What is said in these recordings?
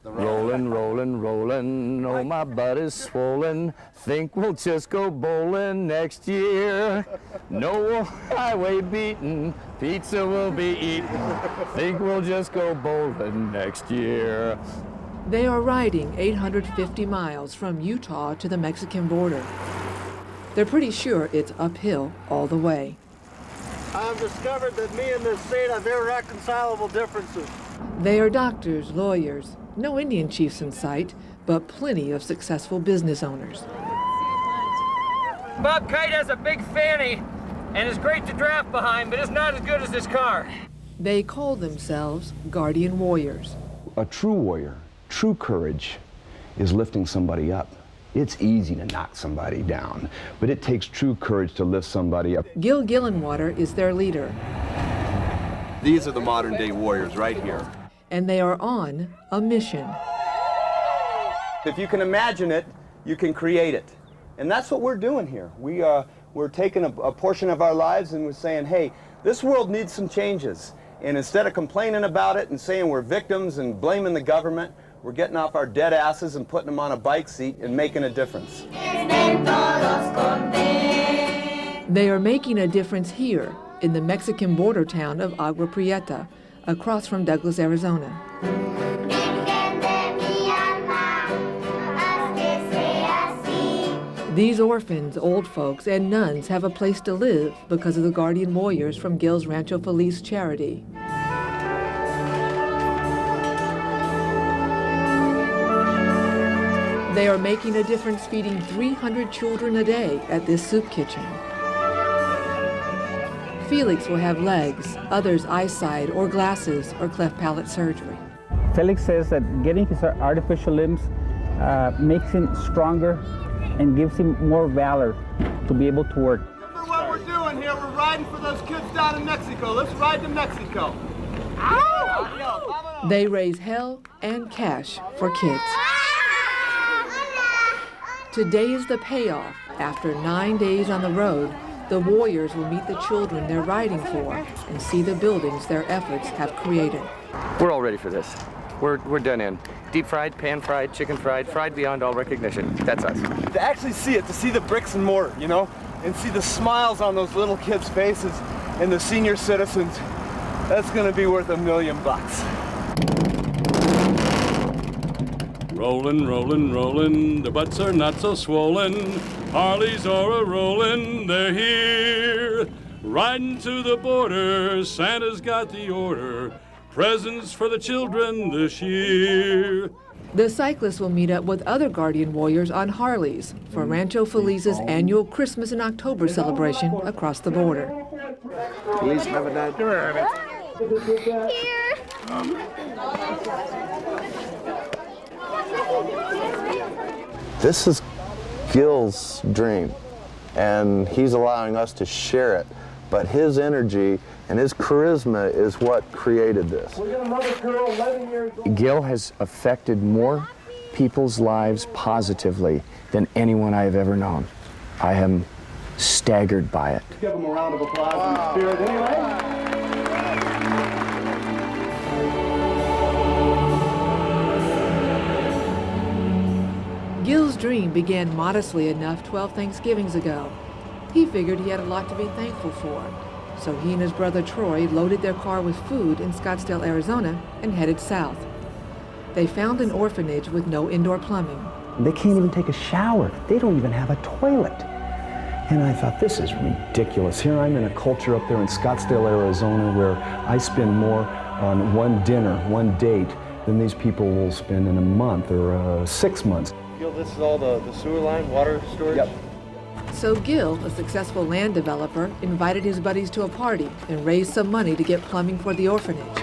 Rolling, rolling, rolling, oh my butt is swollen. Think we'll just go bowling next year. No highway beaten, pizza will be eaten. Think we'll just go bowling next year. They are riding 850 miles from Utah to the Mexican border. They're pretty sure it's uphill all the way. I've discovered that me and this state have irreconcilable differences. They are doctors, lawyers, no Indian chiefs in sight, but plenty of successful business owners. Bob Kite has a big fanny and is great to draft behind, but it's not as good as this car. They call themselves guardian warriors. A true warrior, true courage, is lifting somebody up. It's easy to knock somebody down, but it takes true courage to lift somebody up. Gil Gillenwater is their leader. These are the modern day warriors right here. And they are on a mission. If you can imagine it, you can create it. And that's what we're doing here. We're taking a portion of our lives and we're saying, hey, this world needs some changes. And instead of complaining about it and saying we're victims and blaming the government, we're getting off our dead asses and putting them on a bike seat and making a difference. They are making a difference here in the Mexican border town of Agua Prieta, across from Douglas, Arizona. These orphans, old folks, and nuns have a place to live because of the guardian warriors from Gil's Rancho Feliz charity. They are making a difference feeding 300 children a day at this soup kitchen. Felix will have legs, others eyesight or glasses or cleft palate surgery. Felix says that getting his artificial limbs makes him stronger and gives him more valor to be able to work. Remember what we're doing here? We're riding for those kids down in Mexico. Let's ride to Mexico. Ow! They raise hell and cash for kids. Today is the payoff. After 9 days on the road, the warriors will meet the children they're riding for and see the buildings their efforts have created. We're all ready for this. We're done in. Deep fried, pan fried, chicken fried, fried beyond all recognition. That's us. To actually see it, to see the bricks and mortar, you know, and see the smiles on those little kids' faces and the senior citizens, that's gonna be worth $1 million. Rollin', rollin', rollin', the butts are not so swollen. Harleys are a-rollin', they're here. Riding to the border, Santa's got the order. Presents for the children this year. The cyclists will meet up with other guardian warriors on Harleys for Rancho Feliz's annual Christmas in October celebration across the border. Feliz Navidad. Here. This is Gil's dream, and he's allowing us to share it. But his energy and his charisma is what created this. Gil has affected more people's lives positively than anyone I have ever known. I am staggered by it. Give him a round of applause in spirit anyway. Gil's dream began modestly enough 12 Thanksgivings ago. He figured he had a lot to be thankful for. So he and his brother Troy loaded their car with food in Scottsdale, Arizona, and headed south. They found an orphanage with no indoor plumbing. They can't even take a shower. They don't even have a toilet. And I thought, this is ridiculous. Here I'm in a culture up there in Scottsdale, Arizona, where I spend more on one dinner, one date, than these people will spend in a month or 6 months. Gil, this is all the sewer line, water storage? Yep. So Gil, a successful land developer, invited his buddies to a party and raised some money to get plumbing for the orphanage.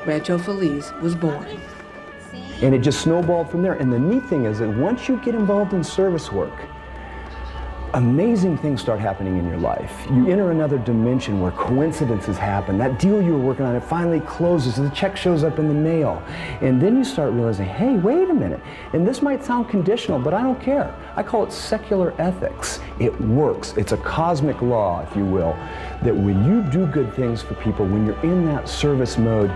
Rancho Feliz was born. And it just snowballed from there. And the neat thing is that once you get involved in service work, amazing things start happening in your life. You enter another dimension where coincidences happen. That deal you were working on, it finally closes, and the check shows up in the mail. And then you start realizing, hey, wait a minute. And this might sound conditional, but I don't care. I call it secular ethics. It works. It's a cosmic law, if you will, that when you do good things for people, when you're in that service mode,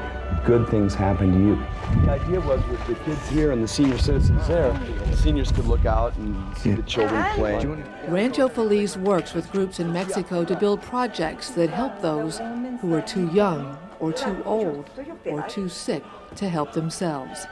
good things happen to you. The idea was with the kids here and the senior citizens there, the seniors could look out and see the children playing. Rancho Feliz works with groups in Mexico to build projects that help those who are too young or too old or too sick to help themselves.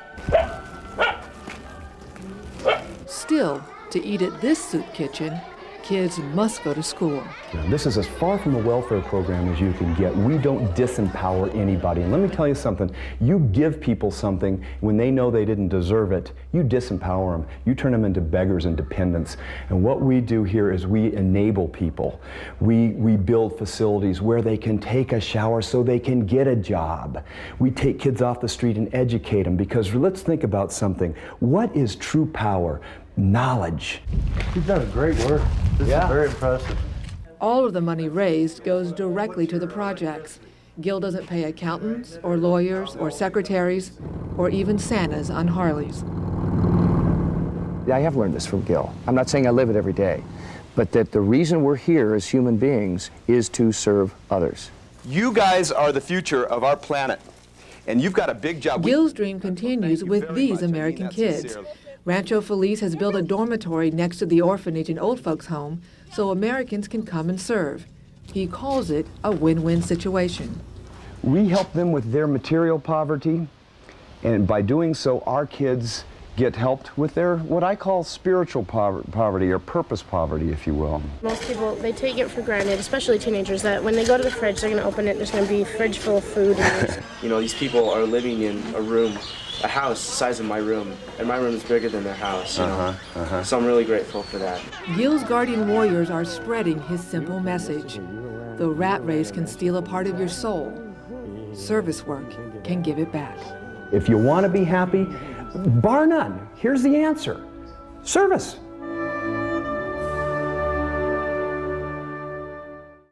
Still, to eat at this soup kitchen, kids must go to school. This is as far from a welfare program as you can get. We don't disempower anybody. And let me tell you something, you give people something when they know they didn't deserve it, you disempower them. You turn them into beggars and dependents. And what we do here is we enable people. We build facilities where they can take a shower so they can get a job. We take kids off the street and educate them, because let's think about something. What is true power? Knowledge. You've done great work. This is very impressive. All of the money raised goes directly to the projects. Gil doesn't pay accountants or lawyers or secretaries or even Santas on Harleys. I have learned this from Gil. I'm not saying I live it every day, but that the reason we're here as human beings is to serve others. You guys are the future of our planet, and you've got a big job. Gil's dream continues with these American kids. Rancho Feliz has built a dormitory next to the orphanage and old folks' home so Americans can come and serve. He calls it a win-win situation. We help them with their material poverty, and by doing so, our kids get helped with their, what I call spiritual poverty, or purpose poverty, if you will. Most people, they take it for granted, especially teenagers, that when they go to the fridge, they're going to open it, there's going to be a fridge full of food. You know, these people are living in a room, a house the size of my room, and my room is bigger than their house, you know? So I'm really grateful for that. Gil's guardian warriors are spreading his simple message. The rat race can steal a part of your soul. Service work can give it back. If you want to be happy, bar none, here's the answer. Service.